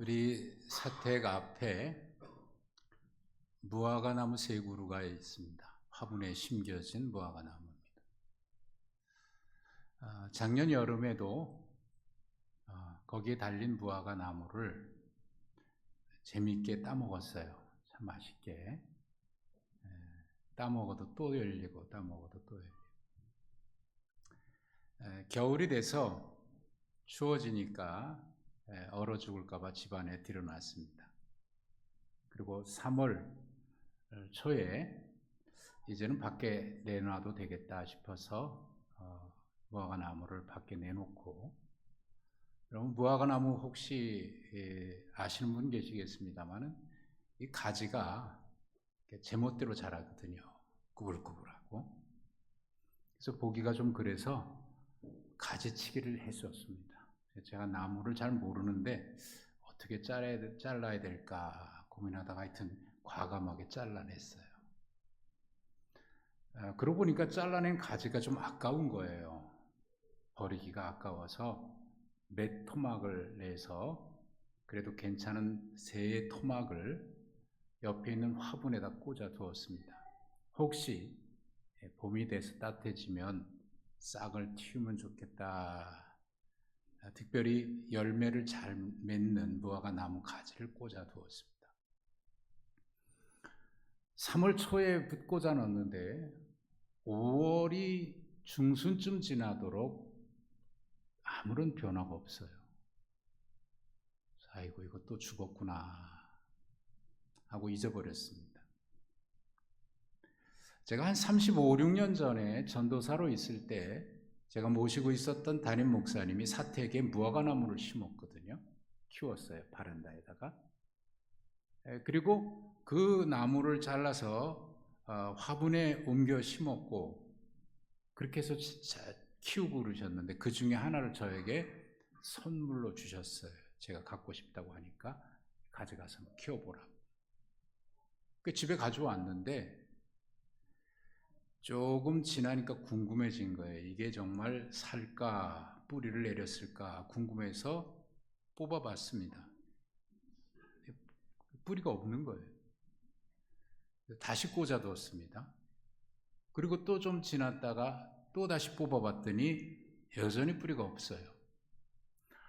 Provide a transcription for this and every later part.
우리 사택 앞에 무화과나무 세 그루가 있습니다. 화분에 심겨진 무화과나무입니다. 작년 여름에도 거기에 달린 무화과나무를 재미있게 따먹었어요. 참 맛있게. 따먹어도 또 열리고 따먹어도 또 열리고. 겨울이 돼서 추워지니까 얼어 죽을까봐 집안에 들여놨습니다. 그리고 3월 초에 이제는 밖에 내놔도 되겠다 싶어서 무화과나무를 밖에 내놓고, 여러분 무화과나무 혹시 아시는 분 계시겠습니다만은 이 가지가 제멋대로 자라거든요. 구불구불하고. 그래서 보기가 좀 그래서 가지치기를 했었습니다. 제가 나무를 잘 모르는데 어떻게 잘라야 될까 고민하다가 하여튼 과감하게 잘라냈어요. 그러고 보니까 잘라낸 가지가 좀 아까운 거예요. 버리기가 아까워서 몇 토막을 내서 그래도 괜찮은 새 토막을 옆에 있는 화분에다 꽂아 두었습니다. 혹시 봄이 돼서 따뜻해지면 싹을 틔우면 좋겠다. 특별히 열매를 잘 맺는 무화과 나무 가지를 꽂아 두었습니다. 3월 초에 꽂아 넣었는데 5월이 중순쯤 지나도록 아무런 변화가 없어요. 아이고 이거 또 죽었구나 하고 잊어버렸습니다. 제가 한 35, 6년 전에 전도사로 있을 때 제가 모시고 있었던 담임 목사님이 사택에 무화과나무를 심었거든요. 키웠어요. 바란다에다가. 그리고 그 나무를 잘라서 화분에 옮겨 심었고 그렇게 해서 키우고 그러셨는데 그 중에 하나를 저에게 선물로 주셨어요. 제가 갖고 싶다고 하니까 가져가서 키워보라고. 집에 가져왔는데 조금 지나니까 궁금해진 거예요. 이게 정말 살까 뿌리를 내렸을까 궁금해서 뽑아봤습니다. 뿌리가 없는 거예요. 다시 꽂아두었습니다. 그리고 또 좀 지났다가 또 다시 뽑아봤더니 여전히 뿌리가 없어요.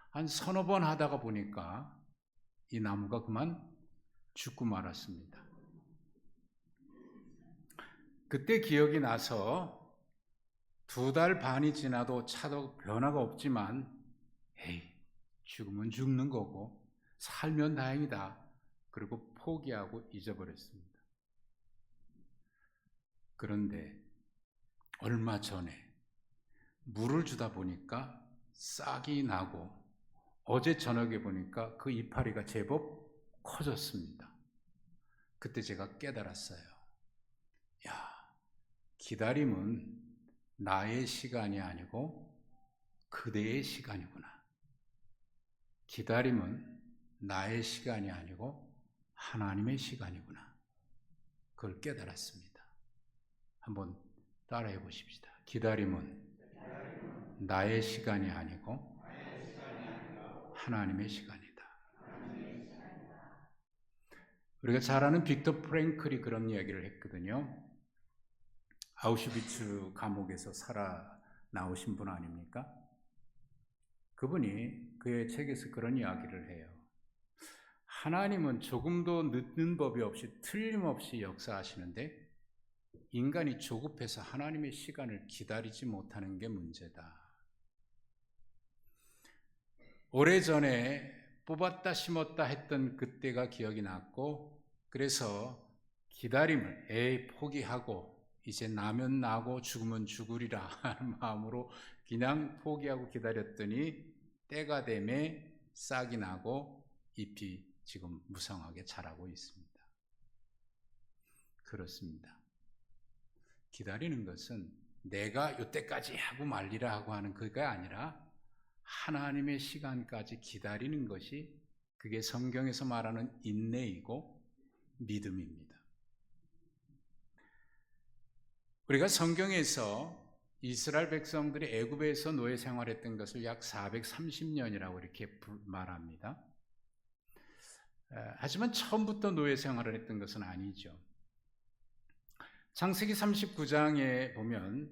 한 서너 번 하다가 보니까 이 나무가 그만 죽고 말았습니다. 그때 기억이 나서 2달 반이 지나도 차도 변화가 없지만 에이, 죽으면 죽는 거고 살면 다행이다. 그리고 포기하고 잊어버렸습니다. 그런데 얼마 전에 물을 주다 보니까 싹이 나고 어제 저녁에 보니까 그 이파리가 제법 커졌습니다. 그때 제가 깨달았어요. 야, 기다림은 나의 시간이 아니고 그대의 시간이구나. 기다림은 나의 시간이 아니고 하나님의 시간이구나. 그걸 깨달았습니다. 한번 따라해 보십시다. 기다림은 나의 시간이 아니고 하나님의 시간이다. 우리가 잘 아는 빅터 프랭클이 그런 이야기를 했거든요. 아우슈비츠 감옥에서 살아 나오신 분 아닙니까? 그분이 그의 책에서 그런 이야기를 해요. 하나님은 조금도 늦는 법이 없이 틀림없이 역사하시는데 인간이 조급해서 하나님의 시간을 기다리지 못하는 게 문제다. 오래전에 뽑았다 심었다 했던 그때가 기억이 났고 그래서 기다림을 포기하고 이제 나면 나고 죽으면 죽으리라 하는 마음으로 그냥 포기하고 기다렸더니 때가 되매 싹이 나고 잎이 지금 무성하게 자라고 있습니다. 그렇습니다. 기다리는 것은 내가 이때까지 하고 말리라 하고 하는 그가 아니라 하나님의 시간까지 기다리는 것이 그게 성경에서 말하는 인내이고 믿음입니다. 우리가 성경에서 이스라엘 백성들이 애굽에서 노예 생활했던 것을 약 430년이라고 이렇게 말합니다. 하지만 처음부터 노예 생활을 했던 것은 아니죠. 창세기 39장에 보면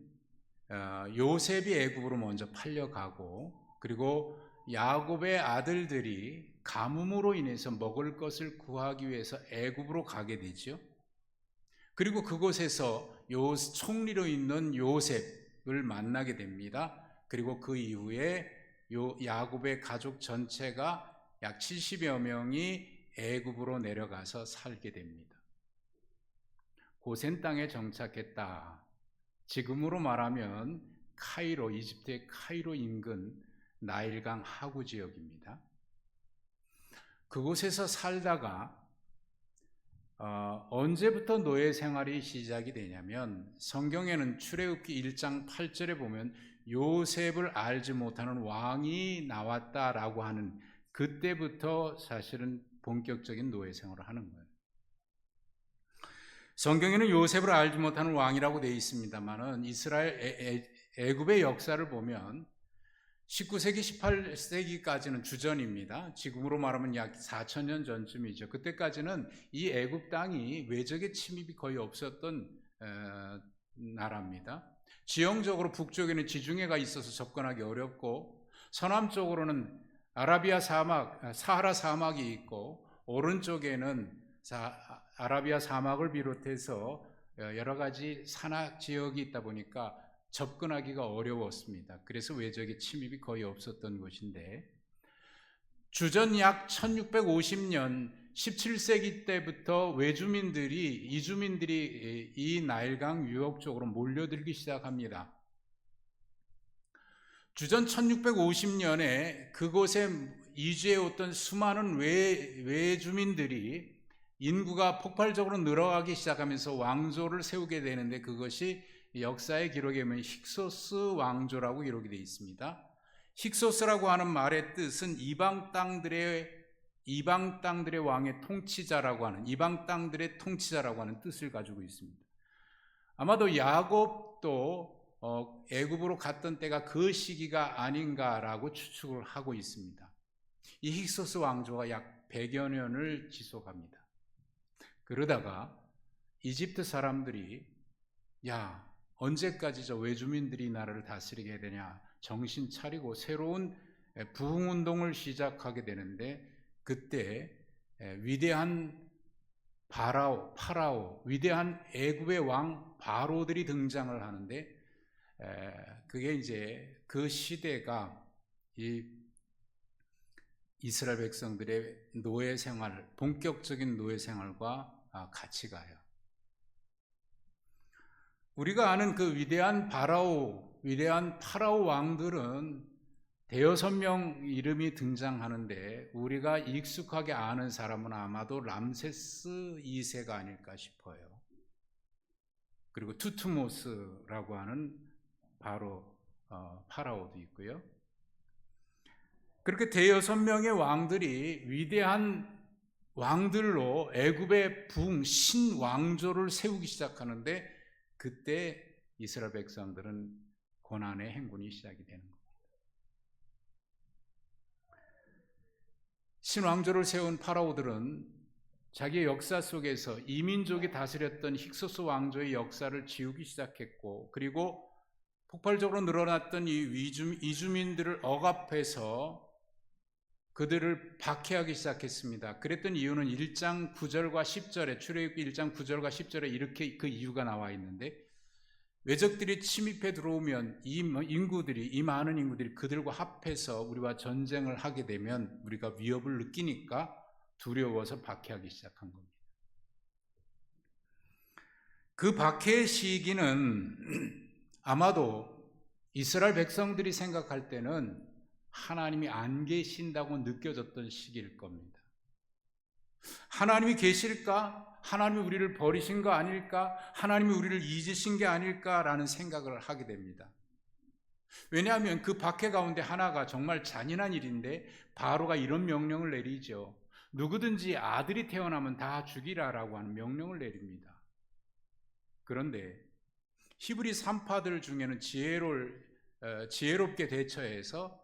요셉이 애굽으로 먼저 팔려가고, 그리고 야곱의 아들들이 가뭄으로 인해서 먹을 것을 구하기 위해서 애굽으로 가게 되죠. 그리고 그곳에서 총리로 있는 요셉을 만나게 됩니다. 그리고 그 이후에 야곱의 가족 전체가 약 70여 명이 애굽으로 내려가서 살게 됩니다. 고센 땅에 정착했다. 지금으로 말하면 카이로, 이집트의 카이로 인근 나일강 하구 지역입니다. 그곳에서 살다가 언제부터 노예 생활이 시작이 되냐면, 성경에는 출애굽기 1장 8절에 보면 요셉을 알지 못하는 왕이 나왔다라고 하는, 그때부터 사실은 본격적인 노예 생활을 하는 거예요. 성경에는 요셉을 알지 못하는 왕이라고 되어 있습니다만은 이스라엘 애굽의 역사를 보면 19세기, 18세기까지는 주전입니다. 지금으로 말하면 약 4,000년 전쯤이죠. 그때까지는 이 애굽 땅이 외적의 침입이 거의 없었던 나라입니다. 지형적으로 북쪽에는 지중해가 있어서 접근하기 어렵고, 서남쪽으로는 아라비아 사막, 사하라 사막이 있고, 오른쪽에는 아라비아 사막을 비롯해서 여러 가지 산악 지역이 있다 보니까 접근하기가 어려웠습니다. 그래서 외적의 침입이 거의 없었던 곳인데, 주전 약 1650년 17세기 때부터 이주민들이 이 나일강 유역 쪽으로 몰려들기 시작합니다. 주전 1650년에 그곳에 이주해 왔던 수많은 외주민들이 인구가 폭발적으로 늘어가기 시작하면서 왕조를 세우게 되는데, 그것이 역사의 기록에 보면 힉소스 왕조라고 기록이 되어 있습니다. 힉소스라고 하는 말의 뜻은 이방 땅들의 왕의 통치자라고 하는, 이방 땅들의 통치자라고 하는 뜻을 가지고 있습니다. 아마도 야곱도 애굽으로 갔던 때가 그 시기가 아닌가라고 추측을 하고 있습니다. 이 힉소스 왕조가 약 100여 년을 지속합니다. 그러다가 이집트 사람들이 언제까지 저 외주민들이 나라를 다스리게 되냐, 정신 차리고 새로운 부흥운동을 시작하게 되는데, 그때 위대한 파라오, 위대한 애굽의 왕 바로들이 등장을 하는데, 그게 이제 그 시대가 이 이스라엘 백성들의 노예 생활, 본격적인 노예 생활과 같이 가요. 우리가 아는 그 위대한 파라오 왕들은 대여섯 명 이름이 등장하는데, 우리가 익숙하게 아는 사람은 아마도 람세스 2세가 아닐까 싶어요. 그리고 투투모스라고 하는 바로 파라오도 있고요. 그렇게 대여섯 명의 왕들이 위대한 왕들로 애굽의 신왕조를 세우기 시작하는데, 그때 이스라엘 백성들은 고난의 행군이 시작이 되는 겁니다. 신왕조를 세운 파라오들은 자기의 역사 속에서 이민족이 다스렸던 힉소스 왕조의 역사를 지우기 시작했고, 그리고 폭발적으로 늘어났던 이 이주민들을 억압해서 그들을 박해하기 시작했습니다. 그랬던 이유는 1장 9절과 10절에, 출애굽기 1장 9절과 10절에 이렇게 그 이유가 나와 있는데, 외적들이 침입해 들어오면 이 많은 인구들이 그들과 합해서 우리와 전쟁을 하게 되면 우리가 위협을 느끼니까 두려워서 박해하기 시작한 겁니다. 그 박해의 시기는 아마도 이스라엘 백성들이 생각할 때는 하나님이 안 계신다고 느껴졌던 시기일 겁니다. 하나님이 계실까? 하나님이 우리를 버리신 거 아닐까? 하나님이 우리를 잊으신 게 아닐까라는 생각을 하게 됩니다. 왜냐하면 그 박해 가운데 하나가 정말 잔인한 일인데, 바로가 이런 명령을 내리죠. 누구든지 아들이 태어나면 다 죽이라라고 하는 명령을 내립니다. 그런데 히브리 산파들 중에는 지혜롭게 대처해서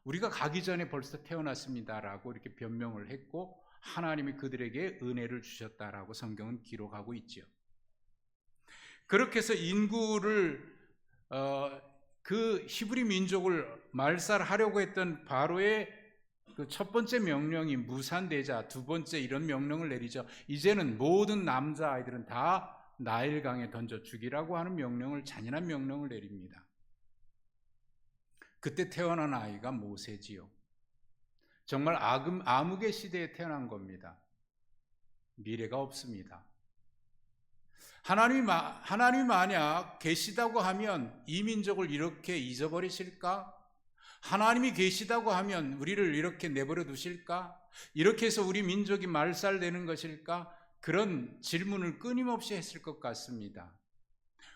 우리가 가기 전에 벌써 태어났습니다라고 이렇게 변명을 했고, 하나님이 그들에게 은혜를 주셨다라고 성경은 기록하고 있죠. 그렇게 해서 인구를 그 히브리 민족을 말살하려고 했던 바로의 그 첫 번째 명령이 무산되자 두 번째 이런 명령을 내리죠. 이제는 모든 남자아이들은 다 나일강에 던져 죽이라고 하는 명령을, 잔인한 명령을 내립니다. 그때 태어난 아이가 모세지요. 정말 암흑의 시대에 태어난 겁니다. 미래가 없습니다. 하나님이 만약 계시다고 하면 이 민족을 이렇게 잊어버리실까? 하나님이 계시다고 하면 우리를 이렇게 내버려 두실까? 이렇게 해서 우리 민족이 말살되는 것일까? 그런 질문을 끊임없이 했을 것 같습니다.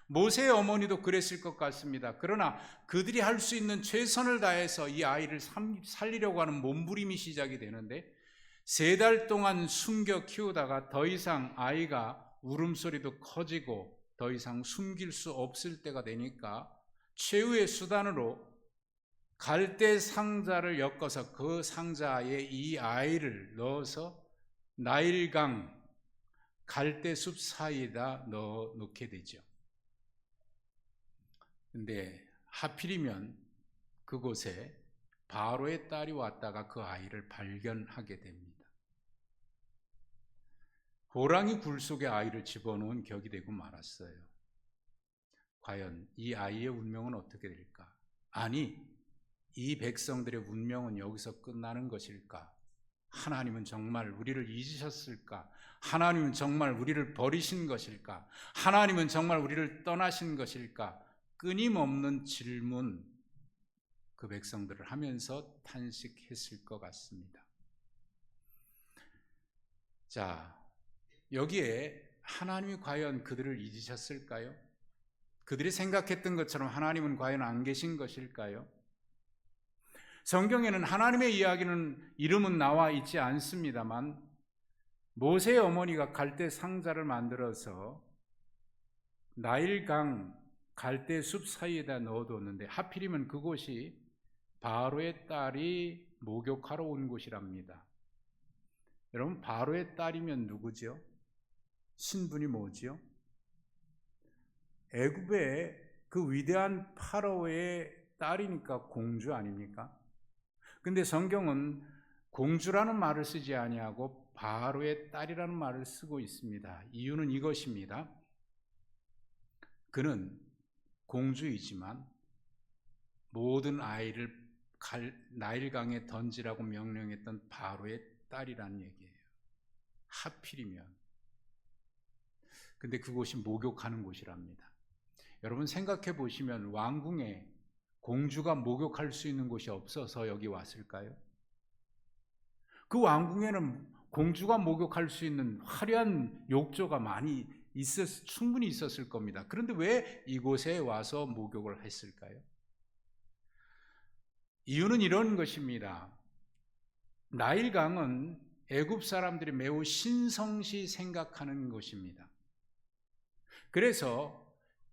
모세의 어머니도 그랬을 것 같습니다. 그러나 그들이 할 수 있는 최선을 다해서 이 아이를 살리려고 하는 몸부림이 시작이 되는데 3달 동안 숨겨 키우다가 더 이상 아이가 울음소리도 커지고 더 이상 숨길 수 없을 때가 되니까 최후의 수단으로 갈대 상자를 엮어서 그 상자에 이 아이를 넣어서 나일강 갈대숲 사이에다 넣어 놓게 되죠. 근데 하필이면 그곳에 바로의 딸이 왔다가 그 아이를 발견하게 됩니다. 호랑이 굴 속에 아이를 집어넣은 격이 되고 말았어요. 과연 이 아이의 운명은 어떻게 될까? 아니, 이 백성들의 운명은 여기서 끝나는 것일까? 하나님은 정말 우리를 잊으셨을까? 하나님은 정말 우리를 버리신 것일까? 하나님은 정말 우리를 떠나신 것일까? 끊임없는 질문, 그 백성들을 하면서 탄식했을 것 같습니다. 자, 여기에 하나님이 과연 그들을 잊으셨을까요? 그들이 생각했던 것처럼 하나님은 과연 안 계신 것일까요? 성경에는 하나님의 이야기는 이름은 나와 있지 않습니다만 모세의 어머니가 갈대 상자를 만들어서 나일강 갈대숲 사이에다 넣어뒀는데 하필이면 그곳이 바로의 딸이 목욕하러 온 곳이랍니다. 여러분, 바로의 딸이면 누구죠? 신분이 뭐지요? 애굽의 그 위대한 파라오의 딸이니까 공주 아닙니까? 근데 성경은 공주라는 말을 쓰지 아니하고 바로의 딸이라는 말을 쓰고 있습니다. 이유는 이것입니다. 그는 공주이지만 모든 아이를 나일강에 던지라고 명령했던 바로의 딸이라는 얘기예요. 하필이면. 근데 그곳이 목욕하는 곳이랍니다. 여러분 생각해 보시면 왕궁에 공주가 목욕할 수 있는 곳이 없어서 여기 왔을까요? 그 왕궁에는 공주가 목욕할 수 있는 화려한 욕조가 충분히 있었을 겁니다. 그런데 왜 이곳에 와서 목욕을 했을까요? 이유는 이런 것입니다. 나일강은 애굽 사람들이 매우 신성시 생각하는 곳입니다. 그래서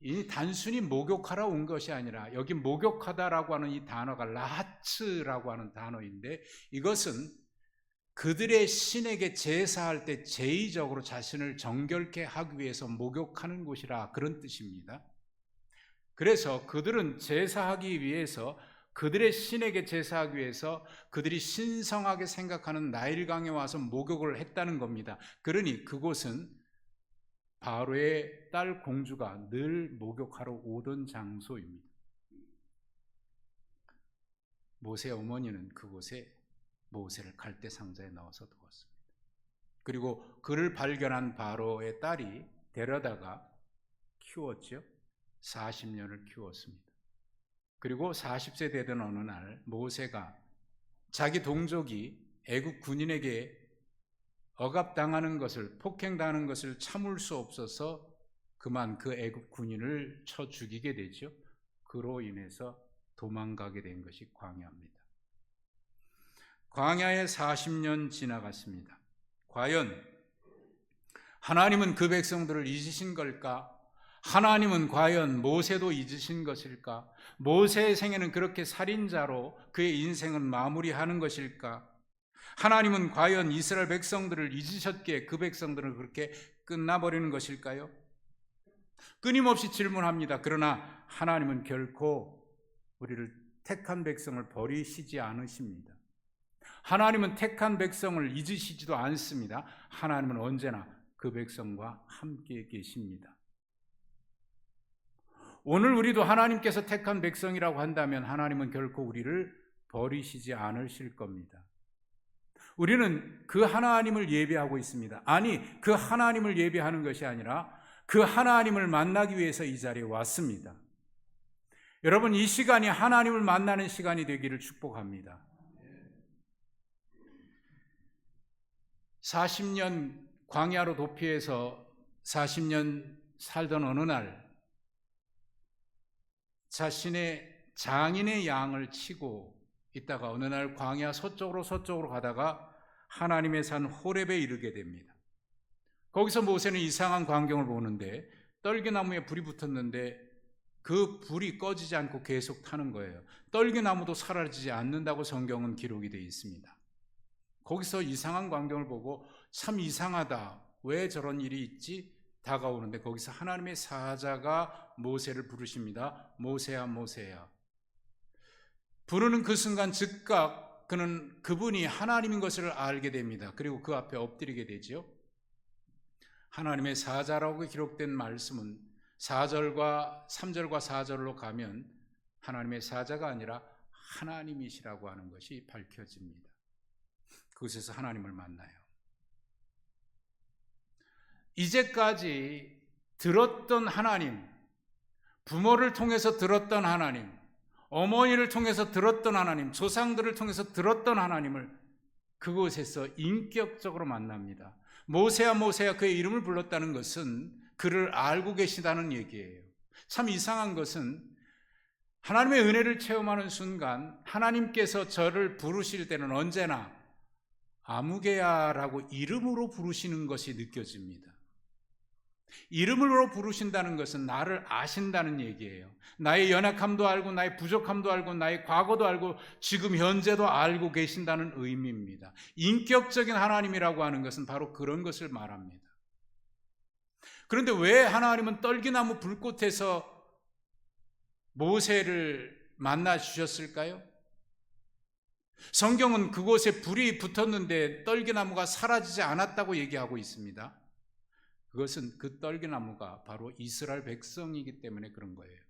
이 단순히 목욕하러 온 것이 아니라 여기 목욕하다라고 하는 이 단어가 라하츠라고 하는 단어인데 이것은 그들의 신에게 제사할 때 제의적으로 자신을 정결케 하기 위해서 목욕하는 곳이라 그런 뜻입니다. 그래서 그들은 제사하기 위해서 그들의 신에게 제사하기 위해서 그들이 신성하게 생각하는 나일강에 와서 목욕을 했다는 겁니다. 그러니 그곳은 바로의 딸 공주가 늘 목욕하러 오던 장소입니다. 모세의 어머니는 그곳에 모세를 갈대 상자에 넣어서 두었습니다. 그리고 그를 발견한 바로의 딸이 데려다가 키웠죠. 40년을 키웠습니다. 그리고 40세 되던 어느 날 모세가 자기 동족이 애굽 군인에게 억압당하는 것을, 폭행당하는 것을 참을 수 없어서 그만 그 애굽 군인을 쳐 죽이게 되죠. 그로 인해서 도망가게 된 것이 광야입니다. 광야에 40년 지나갔습니다. 과연 하나님은 그 백성들을 잊으신 걸까? 하나님은 과연 모세도 잊으신 것일까? 모세의 생애는 그렇게 살인자로 그의 인생은 마무리하는 것일까? 하나님은 과연 이스라엘 백성들을 잊으셨기에 그 백성들은 그렇게 끝나버리는 것일까요? 끊임없이 질문합니다. 그러나 하나님은 결코 우리를 택한 백성을 버리시지 않으십니다. 하나님은 택한 백성을 잊으시지도 않습니다. 하나님은 언제나 그 백성과 함께 계십니다. 오늘 우리도 하나님께서 택한 백성이라고 한다면 하나님은 결코 우리를 버리시지 않으실 겁니다. 우리는 그 하나님을 예배하고 있습니다. 아니, 그 하나님을 예배하는 것이 아니라 그 하나님을 만나기 위해서 이 자리에 왔습니다. 여러분, 이 시간이 하나님을 만나는 시간이 되기를 축복합니다. 40년 광야로 도피해서 40년 살던 어느 날 자신의 장인의 양을 치고 있다가 어느 날 광야 서쪽으로 가다가 하나님의 산 호렙에 이르게 됩니다. 거기서 모세는 이상한 광경을 보는데 떨기나무에 불이 붙었는데 그 불이 꺼지지 않고 계속 타는 거예요. 떨기나무도 사라지지 않는다고 성경은 기록이 되어 있습니다. 거기서 이상한 광경을 보고 참 이상하다, 왜 저런 일이 있지? 다가오는데 거기서 하나님의 사자가 모세를 부르십니다. 모세야, 모세야. 부르는 그 순간 즉각 그분이 하나님인 것을 알게 됩니다. 그리고 그 앞에 엎드리게 되죠. 하나님의 사자라고 기록된 말씀은 4절과 3절과 4절로 가면 하나님의 사자가 아니라 하나님이시라고 하는 것이 밝혀집니다. 그곳에서 하나님을 만나요. 이제까지 들었던 하나님, 부모를 통해서 들었던 하나님, 어머니를 통해서 들었던 하나님, 조상들을 통해서 들었던 하나님을 그곳에서 인격적으로 만납니다. 모세야, 모세야, 그의 이름을 불렀다는 것은 그를 알고 계시다는 얘기예요. 참 이상한 것은 하나님의 은혜를 체험하는 순간 하나님께서 저를 부르실 때는 언제나 아무개야라고 이름으로 부르시는 것이 느껴집니다. 이름으로 부르신다는 것은 나를 아신다는 얘기예요. 나의 연약함도 알고 나의 부족함도 알고 나의 과거도 알고 지금 현재도 알고 계신다는 의미입니다. 인격적인 하나님이라고 하는 것은 바로 그런 것을 말합니다. 그런데 왜 하나님은 떨기나무 불꽃에서 모세를 만나 주셨을까요? 성경은 그곳에 불이 붙었는데 떨기나무가 사라지지 않았다고 얘기하고 있습니다. 그것은 그 떨기나무가 바로 이스라엘 백성이기 때문에 그런 거예요.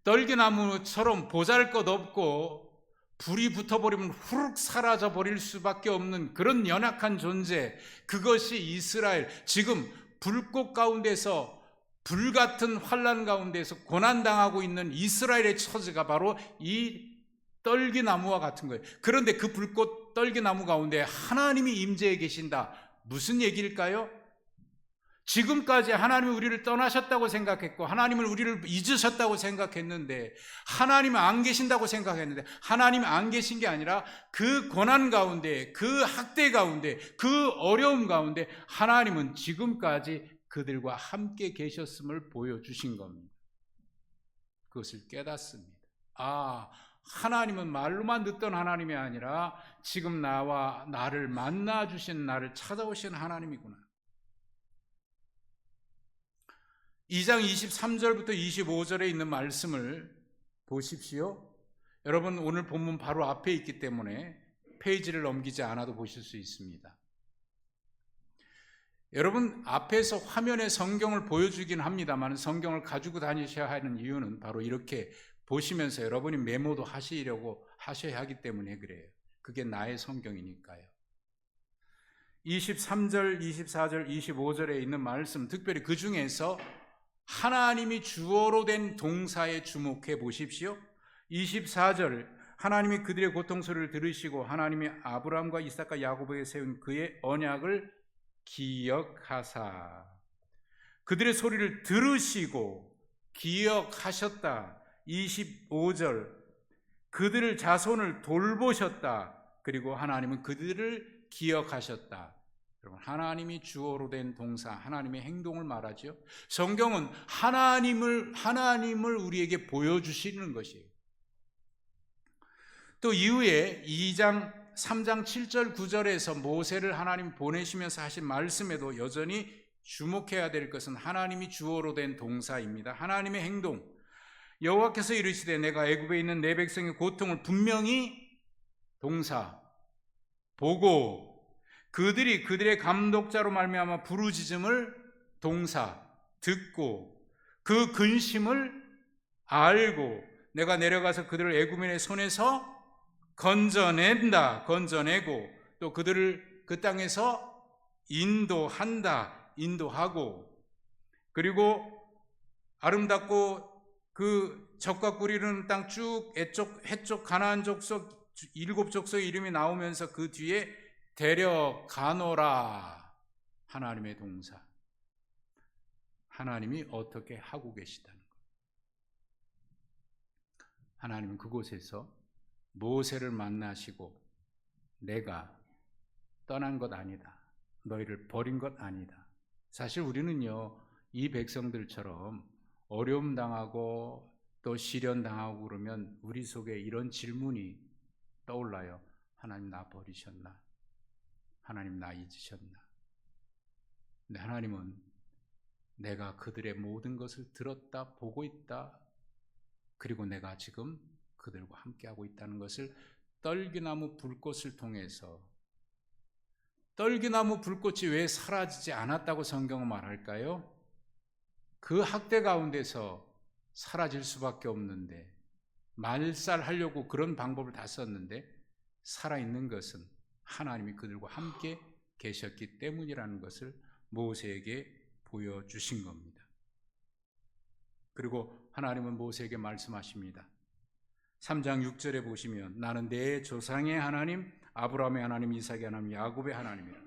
떨기나무처럼 보잘것없고 불이 붙어버리면 후룩 사라져 버릴 수밖에 없는 그런 연약한 존재, 그것이 이스라엘, 지금 불꽃 가운데서 불같은 환난 가운데서 고난당하고 있는 이스라엘의 처지가 바로 이 떨기나무와 같은 거예요. 그런데 그 불꽃 떨기나무 가운데 하나님이 임재해 계신다. 무슨 얘기일까요? 지금까지 하나님이 우리를 떠나셨다고 생각했고 하나님을 우리를 잊으셨다고 생각했는데 하나님은 안 계신다고 생각했는데 하나님이 안 계신 게 아니라 그 고난 가운데, 그 학대 가운데, 그 어려움 가운데 하나님은 지금까지 그들과 함께 계셨음을 보여주신 겁니다. 그것을 깨닫습니다. 하나님은 말로만 듣던 하나님이 아니라 지금 나와 나를 만나주신, 나를 찾아오신 하나님이구나. 2장 23절부터 25절에 있는 말씀을 보십시오. 여러분 오늘 본문 바로 앞에 있기 때문에 페이지를 넘기지 않아도 보실 수 있습니다. 여러분 앞에서 화면에 성경을 보여주긴 합니다만 성경을 가지고 다니셔야 하는 이유는 바로 이렇게 보시면서 여러분이 메모도 하셔야 하기 때문에 그래요. 그게 나의 성경이니까요. 23절, 24절, 25절에 있는 말씀, 특별히 그 중에서 하나님이 주어로 된 동사에 주목해 보십시오. 24절, 하나님이 그들의 고통소리를 들으시고 하나님이 아브라함과 이삭과 야곱에게 세운 그의 언약을 기억하사, 그들의 소리를 들으시고 기억하셨다. 25절, 그들을 자손을 돌보셨다. 그리고 하나님은 그들을 기억하셨다. 여러분, 하나님이 주어로 된 동사, 하나님의 행동을 말하죠. 성경은 하나님을 우리에게 보여주시는 것이에요. 또 이후에 2장 3장 7절 9절에서 모세를 하나님 보내시면서 하신 말씀에도 여전히 주목해야 될 것은 하나님이 주어로 된 동사입니다. 하나님의 행동. 여호와께서 이르시되 내가 애굽에 있는 내 백성의 고통을 분명히 동사 보고 그들이 그들의 감독자로 말미암아 부르짖음을 동사 듣고 그 근심을 알고 내가 내려가서 그들을 애굽인의 손에서 건져내고 또 그들을 그 땅에서 인도하고 그리고 아름답고 그 적과 꿀 이르는 땅 쭉 해쪽 가나안 족속 7족속의 이름이 나오면서 그 뒤에 데려가노라. 하나님의 동사. 하나님이 어떻게 하고 계시다는 것. 하나님은 그곳에서 모세를 만나시고 내가 떠난 것 아니다. 너희를 버린 것 아니다. 사실 우리는요, 이 백성들처럼 어려움 당하고 또 시련 당하고 그러면 우리 속에 이런 질문이 떠올라요. 하나님 나 버리셨나? 하나님 나 잊으셨나? 근데 하나님은 내가 그들의 모든 것을 들었다, 보고 있다. 그리고 내가 지금 그들과 함께하고 있다는 것을 떨기나무 불꽃을 통해서, 떨기나무 불꽃이 왜 사라지지 않았다고 성경은 말할까요? 그 학대 가운데서 사라질 수밖에 없는데, 말살하려고 그런 방법을 다 썼는데 살아있는 것은 하나님이 그들과 함께 계셨기 때문이라는 것을 모세에게 보여주신 겁니다. 그리고 하나님은 모세에게 말씀하십니다. 3장 6절에 보시면 나는 내 조상의 하나님, 아브라함의 하나님, 이삭의 하나님, 야곱의 하나님이라.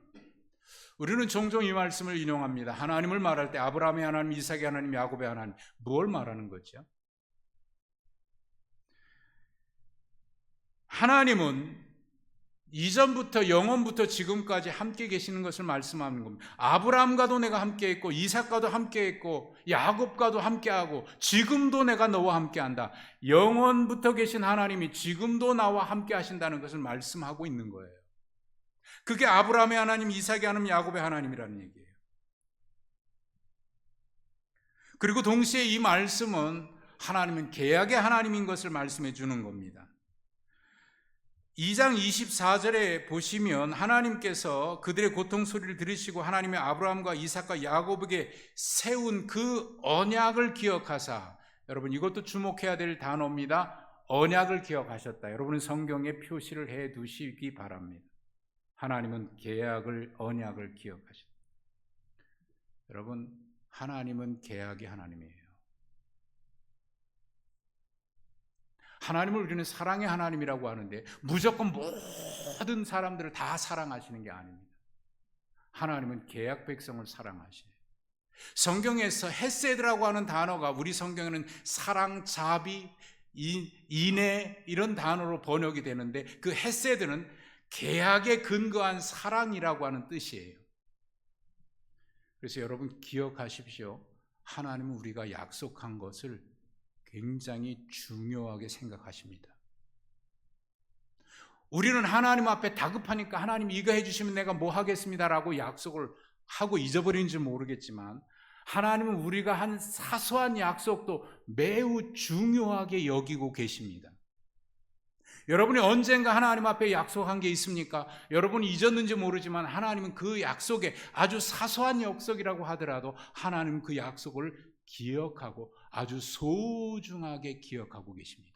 우리는 종종 이 말씀을 인용합니다. 하나님을 말할 때 아브라함의 하나님, 이삭의 하나님, 야곱의 하나님, 뭘 말하는 거죠? 하나님은 이전부터 영원부터 지금까지 함께 계시는 것을 말씀하는 겁니다. 아브라함과도 내가 함께 했고 이삭과도 함께 했고 야곱과도 함께하고 지금도 내가 너와 함께한다. 영원부터 계신 하나님이 지금도 나와 함께 하신다는 것을 말씀하고 있는 거예요. 그게 아브라함의 하나님, 이삭의 하나님, 야곱의 하나님이라는 얘기예요. 그리고 동시에 이 말씀은 하나님은 계약의 하나님인 것을 말씀해 주는 겁니다. 2장 24절에 보시면 하나님께서 그들의 고통 소리를 들으시고 하나님의 아브라함과 이삭과 야곱에게 세운 그 언약을 기억하사, 여러분 이것도 주목해야 될 단어입니다. 언약을 기억하셨다. 여러분은 성경에 표시를 해 두시기 바랍니다. 하나님은 계약을, 언약을 기억하셨다. 여러분, 하나님은 계약의 하나님이에요. 하나님을 우리는 사랑의 하나님이라고 하는데 무조건 모든 사람들을 다 사랑하시는 게 아닙니다. 하나님은 계약 백성을 사랑하시네요. 성경에서 헤세드라고 하는 단어가 우리 성경에는 사랑, 자비, 인애 이런 단어로 번역이 되는데 그 헤세드는 계약에 근거한 사랑이라고 하는 뜻이에요. 그래서 여러분 기억하십시오. 하나님은 우리가 약속한 것을 굉장히 중요하게 생각하십니다. 우리는 하나님 앞에 다급하니까 하나님 이거 해주시면 내가 뭐 하겠습니다라고 약속을 하고 잊어버린지 모르겠지만 하나님은 우리가 한 사소한 약속도 매우 중요하게 여기고 계십니다. 여러분이 언젠가 하나님 앞에 약속한 게 있습니까? 여러분이 잊었는지 모르지만 하나님은 그 약속에 아주 사소한 약속이라고 하더라도 하나님은 그 약속을 기억하고 아주 소중하게 기억하고 계십니다.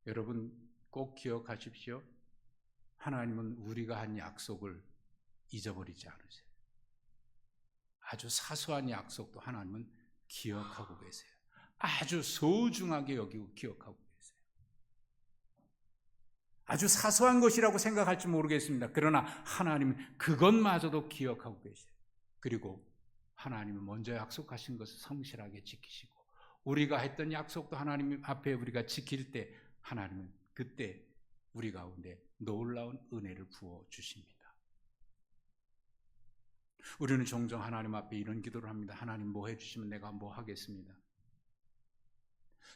여러분 꼭 기억하십시오. 하나님은 우리가 한 약속을 잊어버리지 않으세요. 아주 사소한 약속도 하나님은 기억하고 계세요. 아주 소중하게 여기고 기억하고 계세요. 아주 사소한 것이라고 생각할지 모르겠습니다. 그러나 하나님은 그것마저도 기억하고 계세요. 그리고 하나님은 먼저 약속하신 것을 성실하게 지키시고 우리가 했던 약속도 하나님 앞에 우리가 지킬 때 하나님은 그때 우리 가운데 놀라운 은혜를 부어주십니다. 우리는 종종 하나님 앞에 이런 기도를 합니다. 하나님 뭐 해주시면 내가 뭐 하겠습니다.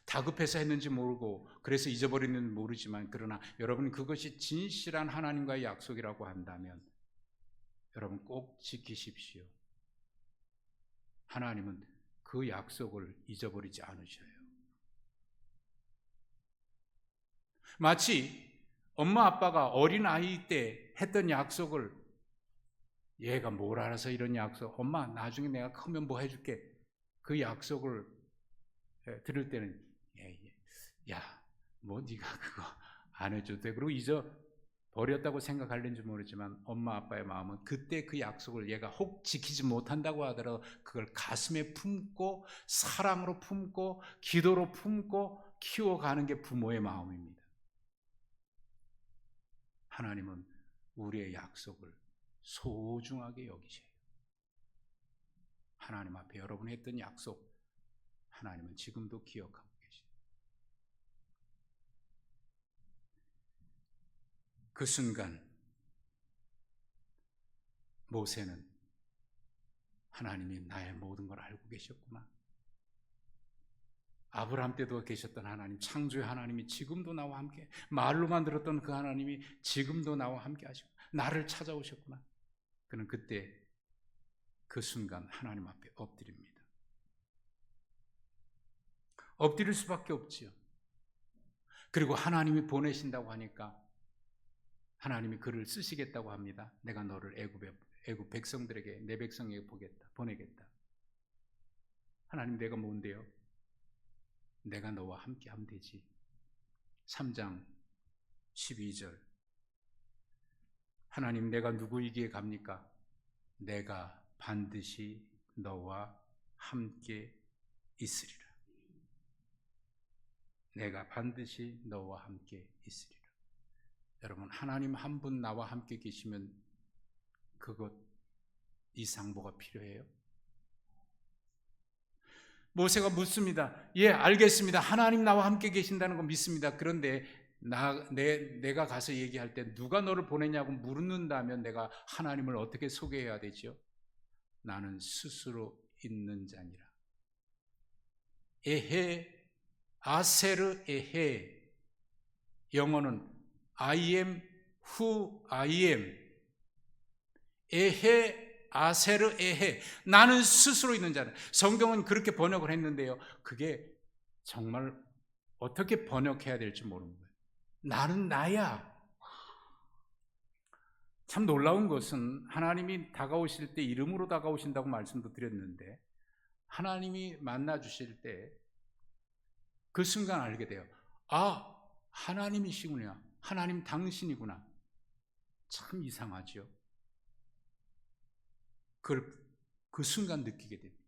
다급해서 했는지 모르고 그래서 잊어버리는지 모르지만, 그러나 여러분 그것이 진실한 하나님과의 약속이라고 한다면 여러분 꼭 지키십시오. 하나님은 그 약속을 잊어버리지 않으셔요. 마치 엄마 아빠가 어린아이 때 했던 약속을, 얘가 뭘 알아서 이런 약속, 엄마 나중에 내가 크면 뭐 해줄게, 그 약속을 들을 때는 야, 뭐 네가 그거 안 해줘도 돼, 그리고 잊어버렸다고 생각할는지 모르지만 엄마 아빠의 마음은 그때 그 약속을 얘가 혹 지키지 못한다고 하더라도 그걸 가슴에 품고 사랑으로 품고 기도로 품고 키워가는 게 부모의 마음입니다. 하나님은 우리의 약속을 소중하게 여기셔요. 하나님 앞에 여러분이 했던 약속, 하나님은 지금도 기억하고 계세요. 그 순간 모세는 하나님이 나의 모든 걸 알고 계셨구나. 아브라함 때도 계셨던 하나님, 창조의 하나님이 지금도 나와 함께, 말로만 들었던 그 하나님이 지금도 나와 함께 하시고 나를 찾아오셨구나. 그는 그때 그 순간 하나님 앞에 엎드립니다. 엎드릴 수밖에 없지요. 그리고 하나님이 보내신다고 하니까 하나님이 그를 쓰시겠다고 합니다. 내가 너를 애굽 백성들에게, 내 백성에게 보내겠다. 하나님, 내가 뭔데요? 내가 너와 함께 하면 되지. 3장 12절, 하나님, 내가 누구이기에 갑니까? 내가 반드시 너와 함께 있으리라. 내가 반드시 너와 함께 있으리라. 여러분, 하나님 한 분 나와 함께 계시면 그것 이상 뭐가 필요해요? 모세가 묻습니다. 예, 알겠습니다. 하나님 나와 함께 계신다는 거 믿습니다. 그런데 내가 가서 얘기할 때 누가 너를 보내냐고 물는다면 내가 하나님을 어떻게 소개해야 되죠? 나는 스스로 있는 자니라. 에헤 아세르 에헤, 영어는 I am who I am. 에헤 아세르 에헤, 나는 스스로 있는 자는. 성경은 그렇게 번역을 했는데요, 그게 정말 어떻게 번역해야 될지 모르는 거예요. 나는 나야. 참 놀라운 것은 하나님이 다가오실 때 이름으로 다가오신다고 말씀도 드렸는데, 하나님이 만나 주실 때 그 순간 알게 돼요. 아, 하나님이시구나. 하나님 당신이구나. 참 이상하죠. 그걸 그 순간 느끼게 됩니다.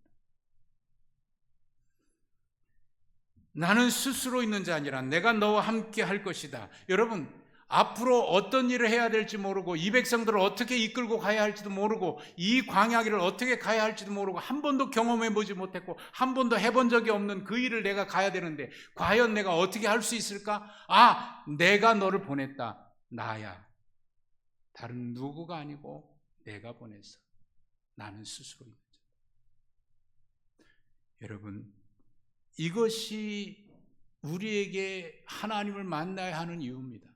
나는 스스로 있는 자 아니라 내가 너와 함께 할 것이다. 여러분, 앞으로 어떤 일을 해야 될지 모르고 이 백성들을 어떻게 이끌고 가야 할지도 모르고 이 광야길을 어떻게 가야 할지도 모르고 한 번도 경험해보지 못했고 한 번도 해본 적이 없는 그 일을 내가 가야 되는데 과연 내가 어떻게 할 수 있을까? 아, 내가 너를 보냈다. 나야. 다른 누구가 아니고 내가 보냈어. 나는 스스로 있는 자. 여러분, 이것이 우리에게 하나님을 만나야 하는 이유입니다.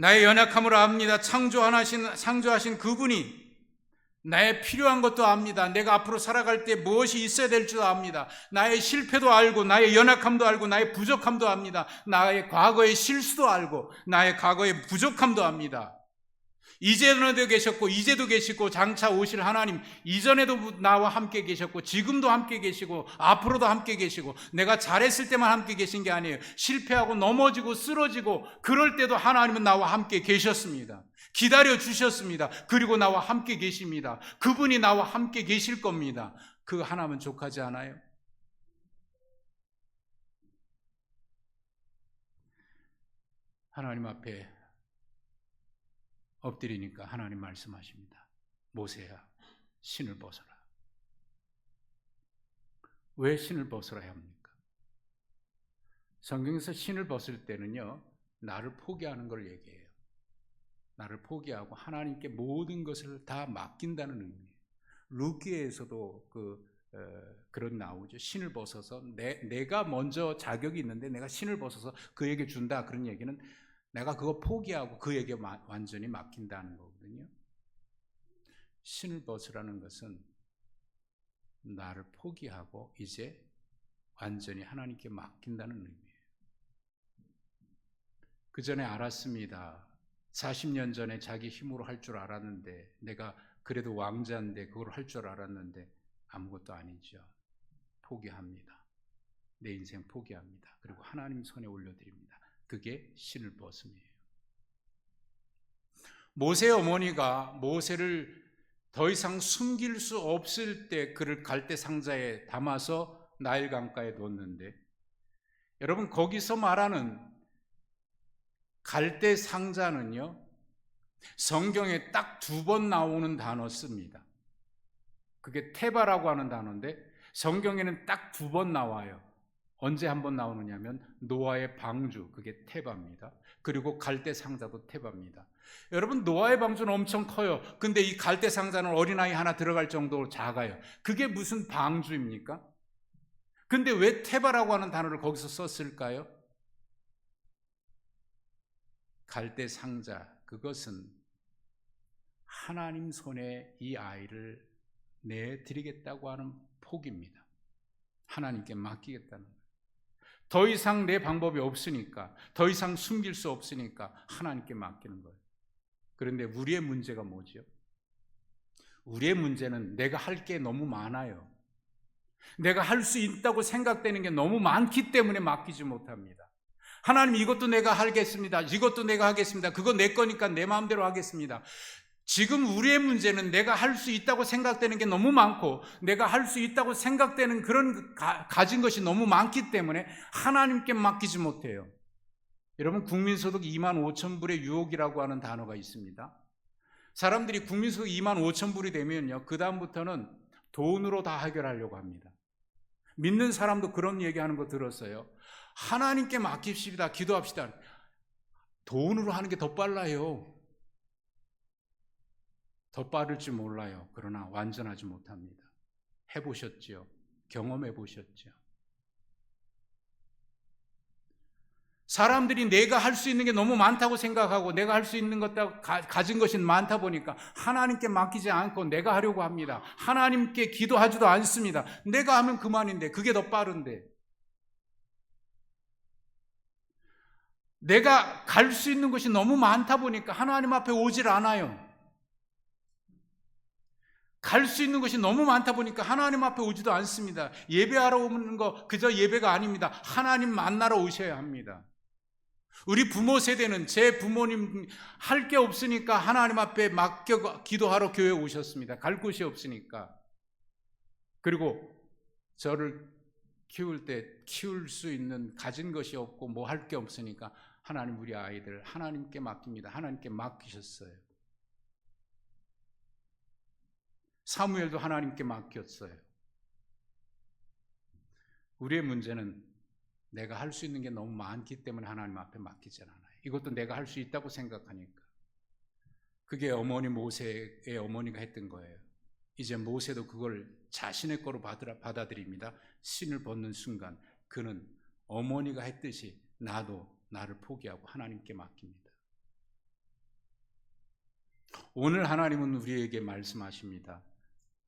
나의 연약함을 압니다. 창조하신 그분이 나의 필요한 것도 압니다. 내가 앞으로 살아갈 때 무엇이 있어야 될 줄도 압니다. 나의 실패도 알고 나의 연약함도 알고 나의 부족함도 압니다. 나의 과거의 실수도 알고 나의 과거의 부족함도 압니다. 이전에도 계셨고 이제도 계시고 장차 오실 하나님, 이전에도 나와 함께 계셨고 지금도 함께 계시고 앞으로도 함께 계시고, 내가 잘했을 때만 함께 계신 게 아니에요. 실패하고 넘어지고 쓰러지고 그럴 때도 하나님은 나와 함께 계셨습니다. 기다려 주셨습니다. 그리고 나와 함께 계십니다. 그분이 나와 함께 계실 겁니다. 그 하나만 족하지 않아요? 하나님 앞에 엎드리니까 하나님 말씀하십니다. 모세야, 신을 벗어라. 왜 신을 벗어야 합니까? 성경에서 신을 벗을 때는요, 나를 포기하는 걸 얘기해요. 나를 포기하고 하나님께 모든 것을 다 맡긴다는 의미예요. 루키에서도 그 그런 나오죠. 신을 벗어서 내가 먼저 자격이 있는데 내가 신을 벗어서 그에게 준다. 그런 얘기는 내가 그거 포기하고 그에게 완전히 맡긴다는 거거든요. 신을 벗으라는 것은 나를 포기하고 이제 완전히 하나님께 맡긴다는 의미예요. 그 전에 알았습니다. 40년 전에 자기 힘으로 할 줄 알았는데, 내가 그래도 왕자인데 그걸 할 줄 알았는데 아무것도 아니죠. 포기합니다. 내 인생 포기합니다. 그리고 하나님 손에 올려드립니다. 그게 신을 벗음이에요. 모세 어머니가 모세를 더 이상 숨길 수 없을 때 그를 갈대 상자에 담아서 나일 강가에 놓는데, 여러분 거기서 말하는 갈대 상자는요, 성경에 딱 2번 나오는 단어 씁니다. 그게 테바라고 하는 단어인데 성경에는 딱 2번 나와요. 언제 한 번 나오느냐면 노아의 방주, 그게 테바입니다. 그리고 갈대 상자도 테바입니다. 여러분 노아의 방주는 엄청 커요. 근데 이 갈대 상자는 어린아이 하나 들어갈 정도로 작아요. 그게 무슨 방주입니까? 근데 왜 테바라고 하는 단어를 거기서 썼을까요? 갈대 상자, 그것은 하나님 손에 이 아이를 내드리겠다고 하는 포기입니다. 하나님께 맡기겠다는 거예요. 더 이상 내 방법이 없으니까, 더 이상 숨길 수 없으니까 하나님께 맡기는 거예요. 그런데 우리의 문제가 뭐죠? 우리의 문제는 내가 할 게 너무 많아요. 내가 할 수 있다고 생각되는 게 너무 많기 때문에 맡기지 못합니다. 하나님, 이것도 내가 하겠습니다. 이것도 내가 하겠습니다. 그거 내 거니까 내 마음대로 하겠습니다. 지금 우리의 문제는 내가 할 수 있다고 생각되는 게 너무 많고, 내가 할 수 있다고 생각되는 그런 가진 것이 너무 많기 때문에 하나님께 맡기지 못해요. 여러분, 국민소득 25,000불의 유혹이라고 하는 단어가 있습니다. 사람들이 국민소득 25,000불이 되면요, 그 다음부터는 돈으로 다 해결하려고 합니다. 믿는 사람도 그런 얘기하는 거 들었어요. 하나님께 맡깁시다, 기도합시다. 돈으로 하는 게 더 빨라요. 더 빠를지 몰라요. 그러나 완전하지 못합니다. 해보셨죠? 경험해보셨죠? 사람들이 내가 할 수 있는 게 너무 많다고 생각하고 내가 할 수 있는 것 가진 것이 많다 보니까 하나님께 맡기지 않고 내가 하려고 합니다. 하나님께 기도하지도 않습니다. 내가 하면 그만인데, 그게 더 빠른데. 내가 갈 수 있는 것이 너무 많다 보니까 하나님 앞에 오질 않아요. 갈 수 있는 것이 너무 많다 보니까 하나님 앞에 오지도 않습니다. 예배하러 오는 거 그저 예배가 아닙니다. 하나님 만나러 오셔야 합니다. 우리 부모 세대는, 제 부모님 할 게 없으니까 하나님 앞에 맡겨 기도하러 교회에 오셨습니다. 갈 곳이 없으니까. 그리고 저를 키울 때 키울 수 있는, 가진 것이 없고 뭐 할 게 없으니까 하나님, 우리 아이들 하나님께 맡깁니다. 하나님께 맡기셨어요. 사무엘도 하나님께 맡겼어요. 우리의 문제는 내가 할 수 있는 게 너무 많기 때문에 하나님 앞에 맡기지 않아요. 이것도 내가 할 수 있다고 생각하니까. 그게 어머니 모세의 어머니가 했던 거예요. 이제 모세도 그걸 자신의 거로 받아들입니다. 신을 벗는 순간 그는 어머니가 했듯이 나도 나를 포기하고 하나님께 맡깁니다. 오늘 하나님은 우리에게 말씀하십니다.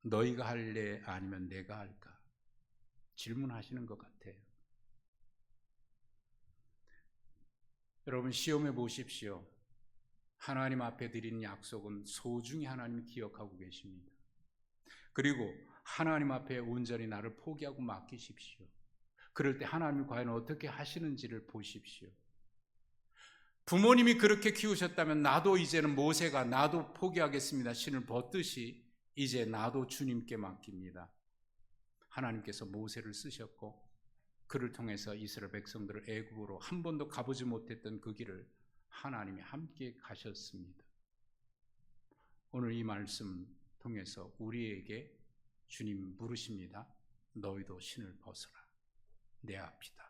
너희가 할래, 아니면 내가 할까? 질문하시는 것 같아요. 여러분, 시험해 보십시오. 하나님 앞에 드린 약속은 소중히 하나님이 기억하고 계십니다. 그리고 하나님 앞에 온전히 나를 포기하고 맡기십시오. 그럴 때 하나님이 과연 어떻게 하시는지를 보십시오. 부모님이 그렇게 키우셨다면 나도 이제는 모세가 나도 포기하겠습니다. 신을 벗듯이 이제 나도 주님께 맡깁니다. 하나님께서 모세를 쓰셨고 그를 통해서 이스라엘 백성들을 애굽으로 한 번도 가보지 못했던 그 길을 하나님이 함께 가셨습니다. 오늘 이 말씀 통해서 우리에게 주님 물으십니다. 너희도 신을 벗어라. 내 앞이다.